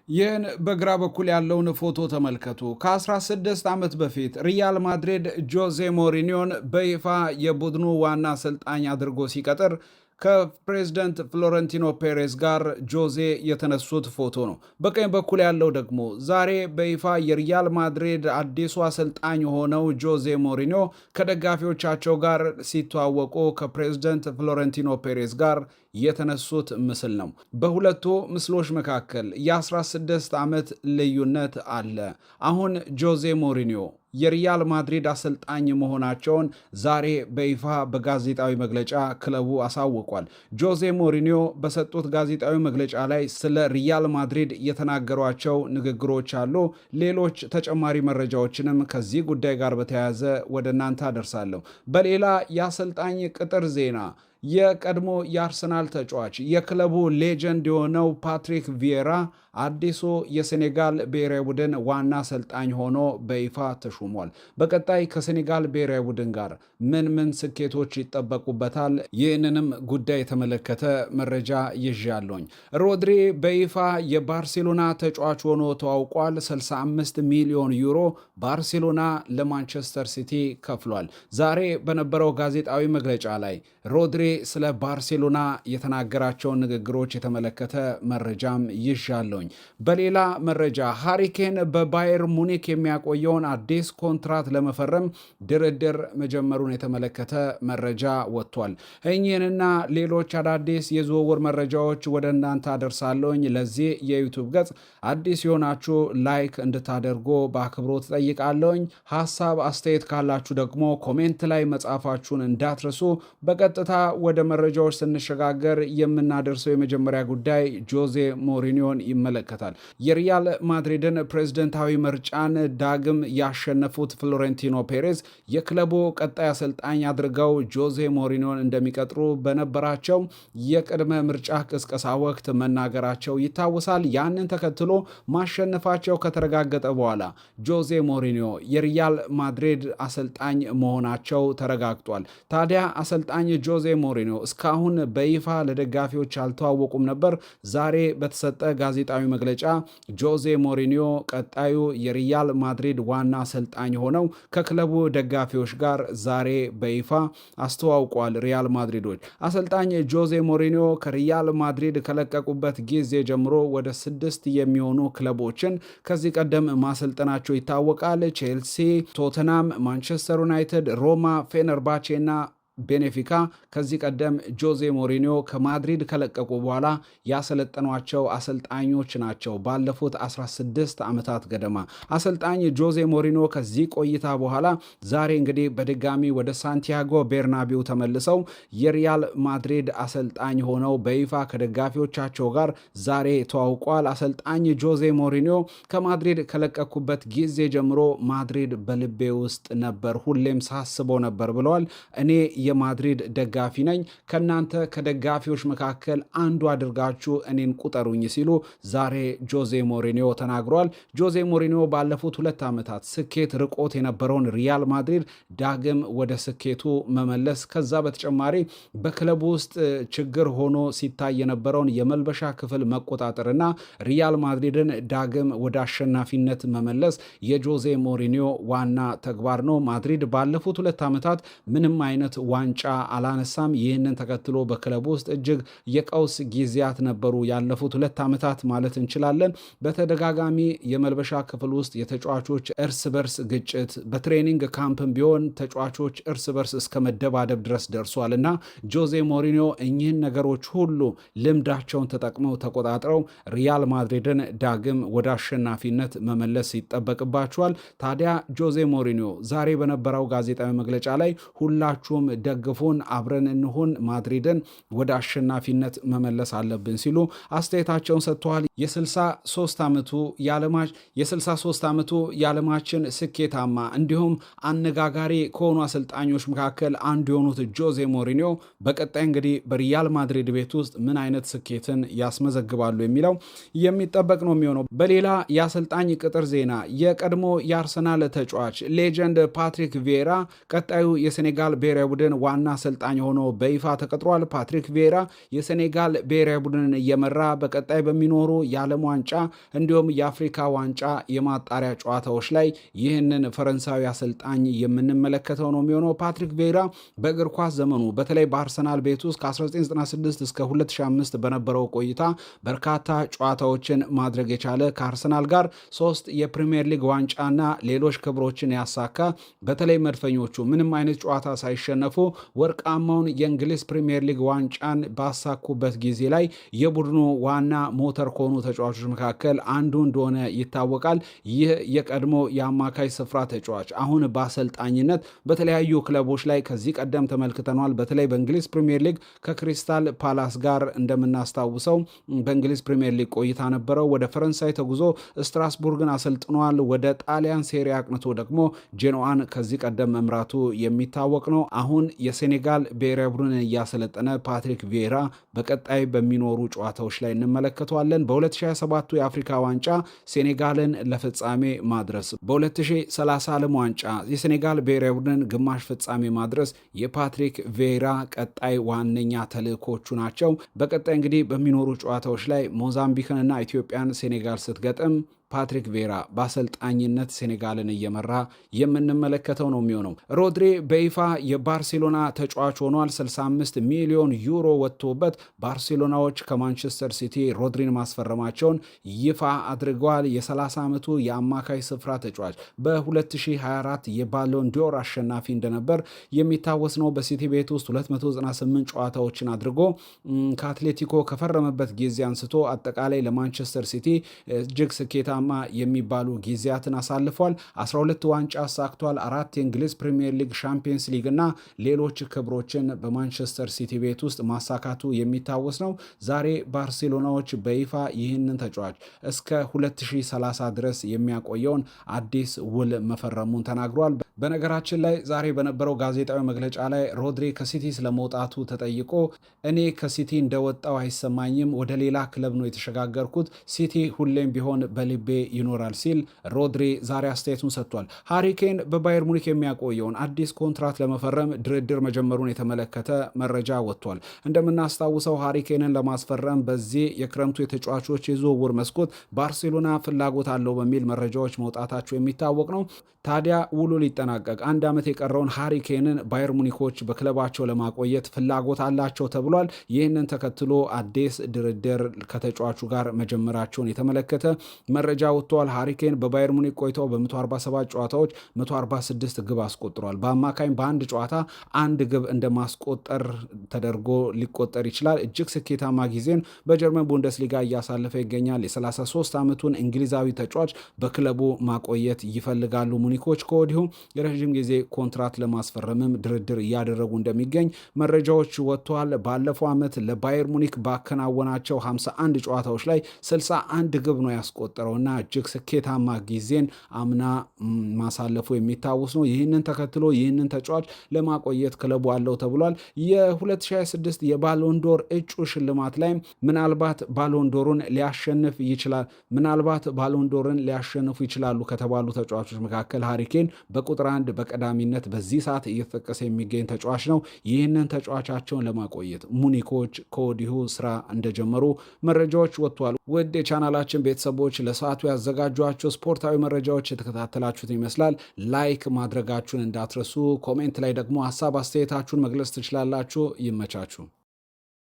ይህን በግራ በኩል ያለውን ፎቶ ተመልከቱ። ከ16 ዓመት በፊት ሪያል ማድሪድ ጆዜ ሞሪኒዮን በይፋ የቡድኑ ዋና አሰልጣኝ አድርጎ ሲቀጥር ከፕሬዝደንት ፍሎረንቲኖ ፔሬዝ ጋር ጆዜ የተነሱት ፎቶ ነው። በቀኝ በኩል ያለው ደግሞ ዛሬ በይፋ የሪያል ማድሪድ አዲሱ አሰልጣኝ ሆነው ጆዜ ሞሪኒዮ ከደጋፊዎቻቸው ጋር ሲተዋወቁ ከፕሬዝደንት ፍሎረንቲኖ ፔሬዝ ጋር የተነሱት ምስል ነው። በሁለቱ ምስሎች መካከል የ16 ዓመት ልዩነት አለ። አሁን ጆዜ ሞሪኒዮ የሪያል ማድሪድ አሰልጣኝ መሆናቸውን ዛሬ በይፋ በጋዜጣዊ መግለጫ ክለቡ አሳውቋል። ጆዜ ሞሪኒዮ በሰጡት ጋዜጣዊ መግለጫ ላይ ስለ ሪያል ማድሪድ የተናገሯቸው ንግግሮች አሉ። ሌሎች ተጨማሪ መረጃዎችንም ከዚህ ጉዳይ ጋር በተያያዘ ወደ እናንተ አደርሳለሁ። በሌላ የአሰልጣኝ ቅጥር ዜና የቀድሞ የአርሰናል ተጫዋች የክለቡ ሌጀንድ የሆነው ፓትሪክ ቪዬራ አዲሱ የሴኔጋል ብሔራዊ ቡድን ዋና አሰልጣኝ ሆኖ በይፋ ተሹሟል። በቀጣይ ከሴኔጋል ብሔራዊ ቡድን ጋር ምን ስኬቶች ይጠበቁበታል? ይህንንም ጉዳይ የተመለከተ መረጃ ይዣለሁኝ። ሮድሪ በይፋ የባርሴሎና ተጫዋች ሆኖ ተዋውቋል። 65 ሚሊዮን ዩሮ ባርሴሎና ለማንቸስተር ሲቲ ከፍሏል። ዛሬ በነበረው ጋዜጣዊ መግለጫ ላይ ሮድሪ ስለ ባርሴሎና የተናገራቸውን ንግግሮች የተመለከተ መረጃም ይዣለሁኝ። በሌላ መረጃ ሃሪኬን በባየር ሙኒክ የሚያቆየውን አዲስ ኮንትራት ለመፈረም ድርድር መጀመሩን የተመለከተ መረጃ ወጥቷል። እኚህንና ሌሎች አዳዲስ የዝውውር መረጃዎች ወደ እናንተ አደርሳለሁኝ። ለዚህ የዩቱብ ገጽ አዲስ የሆናችሁ ላይክ እንድታደርጉ በአክብሮት ጠይቃለሁኝ። ሀሳብ አስተያየት ካላችሁ ደግሞ ኮሜንት ላይ መጻፋችሁን እንዳትረሱ። በቀጥታ ወደ መረጃዎች ስንሸጋገር የምናደርሰው የመጀመሪያ ጉዳይ ጆዜ ሞሪኒዮን ይመለከታል። የሪያል ማድሪድን ፕሬዝደንታዊ ምርጫን ዳግም ያሸነፉት ፍሎሬንቲኖ ፔሬዝ የክለቡ ቀጣይ አሰልጣኝ አድርገው ጆዜ ሞሪኒዮን እንደሚቀጥሩ በነበራቸው የቅድመ ምርጫ ቅስቀሳ ወቅት መናገራቸው ይታወሳል። ያንን ተከትሎ ማሸነፋቸው ከተረጋገጠ በኋላ ጆዜ ሞሪኒዮ የሪያል ማድሪድ አሰልጣኝ መሆናቸው ተረጋግጧል። ታዲያ አሰልጣኝ ጆዜ ሞሪኒዮ እስካሁን በይፋ ለደጋፊዎች አልተዋወቁም ነበር። ዛሬ በተሰጠ ጋዜጣዊ መግለጫ ጆዜ ሞሪኒዮ ቀጣዩ የሪያል ማድሪድ ዋና አሰልጣኝ ሆነው ከክለቡ ደጋፊዎች ጋር ዛሬ በይፋ አስተዋውቋል። ሪያል ማድሪዶች አሰልጣኝ ጆዜ ሞሪኒዮ ከሪያል ማድሪድ ከለቀቁበት ጊዜ ጀምሮ ወደ 6 የሚሆኑ ክለቦችን ከዚህ ቀደም ማሰልጠናቸው ይታወቃል። ቼልሲ፣ ቶተናም፣ ማንቸስተር ዩናይትድ፣ ሮማ፣ ፌነርባቼ እና ቤኔፊካ ከዚህ ቀደም ጆዜ ሞሪኒዮ ከማድሪድ ከለቀቁ በኋላ ያሰለጠኗቸው አሰልጣኞች ናቸው። ባለፉት 16 ዓመታት ገደማ አሰልጣኝ ጆዜ ሞሪኒዮ ከዚህ ቆይታ በኋላ ዛሬ እንግዲህ በድጋሚ ወደ ሳንቲያጎ ቤርናቢው ተመልሰው የሪያል ማድሪድ አሰልጣኝ ሆነው በይፋ ከደጋፊዎቻቸው ጋር ዛሬ ተዋውቋል። አሰልጣኝ ጆዜ ሞሪኒዮ ከማድሪድ ከለቀኩበት ጊዜ ጀምሮ ማድሪድ በልቤ ውስጥ ነበር፣ ሁሌም ሳስበው ነበር ብለዋል። እኔ የማድሪድ ደጋፊ ነኝ፣ ከናንተ ከደጋፊዎች መካከል አንዱ አድርጋችሁ እኔን ቁጠሩኝ ሲሉ ዛሬ ጆዜ ሞሪኒዮ ተናግሯል። ጆዜ ሞሪኒዮ ባለፉት 2 ዓመታት ስኬት ርቆት የነበረውን ሪያል ማድሪድ ዳግም ወደ ስኬቱ መመለስ፣ ከዛ በተጨማሪ በክለቡ ውስጥ ችግር ሆኖ ሲታይ የነበረውን የመልበሻ ክፍል መቆጣጠርና ሪያል ማድሪድን ዳግም ወደ አሸናፊነት መመለስ የጆዜ ሞሪኒዮ ዋና ተግባር ነው። ማድሪድ ባለፉት 2 ዓመታት ምንም አይነት ዋንጫ አላነሳም። ይህንን ተከትሎ በክለቡ ውስጥ እጅግ የቀውስ ጊዜያት ነበሩ ያለፉት 2 ዓመታት ማለት እንችላለን። በተደጋጋሚ የመልበሻ ክፍል ውስጥ የተጫዋቾች እርስ በርስ ግጭት፣ በትሬኒንግ ካምፕም ቢሆን ተጫዋቾች እርስ በርስ እስከ መደባደብ ድረስ ደርሷል እና ጆዜ ሞሪኒዮ እኚህን ነገሮች ሁሉ ልምዳቸውን ተጠቅመው ተቆጣጥረው ሪያል ማድሪድን ዳግም ወደ አሸናፊነት መመለስ ይጠበቅባቸዋል። ታዲያ ጆዜ ሞሪኒዮ ዛሬ በነበረው ጋዜጣዊ መግለጫ ላይ ሁላችሁም ደግፉን፣ አብረን እንሁን፣ ማድሪድን ወደ አሸናፊነት መመለስ አለብን ሲሉ አስተያየታቸውን ሰጥተዋል። የ63 ዓመቱ የዓለማችን ስኬታማ እንዲሁም አነጋጋሪ ከሆኑ አሰልጣኞች መካከል አንዱ የሆኑት ጆዜ ሞሪኒዮ በቀጣይ እንግዲህ በሪያል ማድሪድ ቤት ውስጥ ምን አይነት ስኬትን ያስመዘግባሉ የሚለው የሚጠበቅ ነው የሚሆነው። በሌላ የአሰልጣኝ ቅጥር ዜና የቀድሞ የአርሰናል ተጫዋች ሌጀንድ ፓትሪክ ቪዬራ ቀጣዩ የሴኔጋል ብሔራዊ ቡድን ቡድን ዋና አሰልጣኝ ሆኖ በይፋ ተቀጥሯል። ፓትሪክ ቪዬራ የሴኔጋል ብሔራዊ ቡድንን እየመራ በቀጣይ በሚኖሩ የዓለም ዋንጫ እንዲሁም የአፍሪካ ዋንጫ የማጣሪያ ጨዋታዎች ላይ ይህንን ፈረንሳዊ አሰልጣኝ የምንመለከተው ነው የሚሆነው። ፓትሪክ ቪዬራ በእግር ኳስ ዘመኑ በተለይ በአርሰናል ቤት ውስጥ ከ1996 እስከ 2005 በነበረው ቆይታ በርካታ ጨዋታዎችን ማድረግ የቻለ ከአርሰናል ጋር 3 የፕሪሚየር ሊግ ዋንጫና ሌሎች ክብሮችን ያሳካ በተለይ መድፈኞቹ ምንም አይነት ጨዋታ ሳይሸነፉ ወርቃማውን የእንግሊዝ ፕሪሚየር ሊግ ዋንጫን ባሳኩበት ጊዜ ላይ የቡድኑ ዋና ሞተር ከሆኑ ተጫዋቾች መካከል አንዱ እንደሆነ ይታወቃል። ይህ የቀድሞ የአማካይ ስፍራ ተጫዋች አሁን በአሰልጣኝነት በተለያዩ ክለቦች ላይ ከዚህ ቀደም ተመልክተኗል። በተለይ በእንግሊዝ ፕሪሚየር ሊግ ከክሪስታል ፓላስ ጋር እንደምናስታውሰው በእንግሊዝ ፕሪሚየር ሊግ ቆይታ ነበረው። ወደ ፈረንሳይ ተጉዞ ስትራስቡርግን አሰልጥኗል። ወደ ጣሊያን ሴሪ አቅንቶ ደግሞ ጄኖዋን ከዚህ ቀደም መምራቱ የሚታወቅ ነው። አሁን የሴኔጋል ብሔራዊ ቡድንን እያሰለጠነ ፓትሪክ ቪዬራ በቀጣይ በሚኖሩ ጨዋታዎች ላይ እንመለከተዋለን። በ2027 የአፍሪካ ዋንጫ ሴኔጋልን ለፍጻሜ ማድረስ፣ በ2030 ዓለም ዋንጫ የሴኔጋል ብሔራዊ ቡድንን ግማሽ ፍጻሜ ማድረስ የፓትሪክ ቪዬራ ቀጣይ ዋነኛ ተልእኮቹ ናቸው። በቀጣይ እንግዲህ በሚኖሩ ጨዋታዎች ላይ ሞዛምቢክንና ኢትዮጵያን ሴኔጋል ስትገጥም ፓትሪክ ቪዬራ በአሰልጣኝነት ሴኔጋልን እየመራ የምንመለከተው ነው የሚሆነው። ሮድሪ በይፋ የባርሴሎና ተጫዋች ሆኗል። 65 ሚሊዮን ዩሮ ወጥቶበት ባርሴሎናዎች ከማንቸስተር ሲቲ ሮድሪን ማስፈረማቸውን ይፋ አድርገዋል። የ30 ዓመቱ የአማካይ ስፍራ ተጫዋች በ2024 የባሎን ዲዮር አሸናፊ እንደነበር የሚታወስ ነው። በሲቲ ቤት ውስጥ 298 ጨዋታዎችን አድርጎ ከአትሌቲኮ ከፈረመበት ጊዜ አንስቶ አጠቃላይ ለማንቸስተር ሲቲ እጅግ ስኬታ የሚባሉ ጊዜያትን አሳልፏል። 12 ዋንጫ አሳክቷል። 4 የእንግሊዝ ፕሪሚየር ሊግ፣ ሻምፒየንስ ሊግ እና ሌሎች ክብሮችን በማንቸስተር ሲቲ ቤት ውስጥ ማሳካቱ የሚታወስ ነው። ዛሬ ባርሴሎናዎች በይፋ ይህንን ተጫዋች እስከ 2030 ድረስ የሚያቆየውን አዲስ ውል መፈረሙን ተናግሯል። በነገራችን ላይ ዛሬ በነበረው ጋዜጣዊ መግለጫ ላይ ሮድሪ ከሲቲ ስለመውጣቱ ተጠይቆ እኔ ከሲቲ እንደወጣው አይሰማኝም፣ ወደ ሌላ ክለብ ነው የተሸጋገርኩት፣ ሲቲ ሁሌም ቢሆን በልቤ ይኖራል ሲል ሮድሪ ዛሬ አስተያየቱን ሰጥቷል። ሃሪኬን በባየር ሙኒክ የሚያቆየውን አዲስ ኮንትራት ለመፈረም ድርድር መጀመሩን የተመለከተ መረጃ ወጥቷል። እንደምናስታውሰው ሃሪኬንን ለማስፈረም በዚህ የክረምቱ የተጫዋቾች የዝውውር መስኮት ባርሴሎና ፍላጎት አለው በሚል መረጃዎች መውጣታቸው የሚታወቅ ነው። ታዲያ ውሉ ሊጠናቀቅ 1 ዓመት የቀረውን ሃሪኬንን ባየር ሙኒኮች በክለባቸው ለማቆየት ፍላጎት አላቸው ተብሏል። ይህንን ተከትሎ አዲስ ድርድር ከተጫዋቹ ጋር መጀመራቸውን የተመለከተ መረጃ ወጥቷል። ሃሪኬን በባየር ሙኒክ ቆይተው በ147 ጨዋታዎች 146 ግብ አስቆጥሯል። በአማካኝ በአንድ ጨዋታ 1 ግብ እንደማስቆጠር ተደርጎ ሊቆጠር ይችላል። እጅግ ስኬታማ ጊዜን በጀርመን ቡንደስሊጋ እያሳለፈ ይገኛል። የ33 ዓመቱን እንግሊዛዊ ተጫዋች በክለቡ ማቆየት ይፈልጋሉ ሙኒኮች። ከወዲሁ የረዥም ጊዜ ኮንትራት ለማስፈረምም ድርድር እያደረጉ እንደሚገኝ መረጃዎች ወጥተዋል። ባለፈው ዓመት ለባየር ሙኒክ ባከናወናቸው 51 ጨዋታዎች ላይ 61 ግብ ነው ያስቆጠረውና እጅግ ስኬታማ ጊዜን አምና ማሳለፉ የሚታወስ ነው። ይህንን ተከትሎ ይህንን ተጫዋች ለማቆየት ክለቡ አለው ተብሏል። የ2026 የባሎንዶር እጩ ሽልማት ላይ ምናልባት ባሎንዶሩን ሊያሸንፉ ይችላሉ ከተባሉ ተጫዋቾች መካከል ሃሪኬን በቁጥር 1 በቀዳሚነት በዚህ ሰዓት እየተጠቀሰ የሚገኝ ተጫዋች ነው። ይህንን ተጫዋቻቸውን ለማቆየት ሙኒኮች ከወዲሁ ስራ እንደጀመሩ መረጃዎች ወጥቷል። ውድ የቻናላችን ቤተሰቦች ለሰዓቱ ያዘጋጇቸው ስፖርታዊ መረጃዎች የተከታተላችሁት ይመስላል። ላይክ ማድረጋችሁን እንዳትረሱ። ኮሜንት ላይ ደግሞ ሀሳብ አስተያየታችሁን መግለጽ ትችላላችሁ። ይመቻችሁ።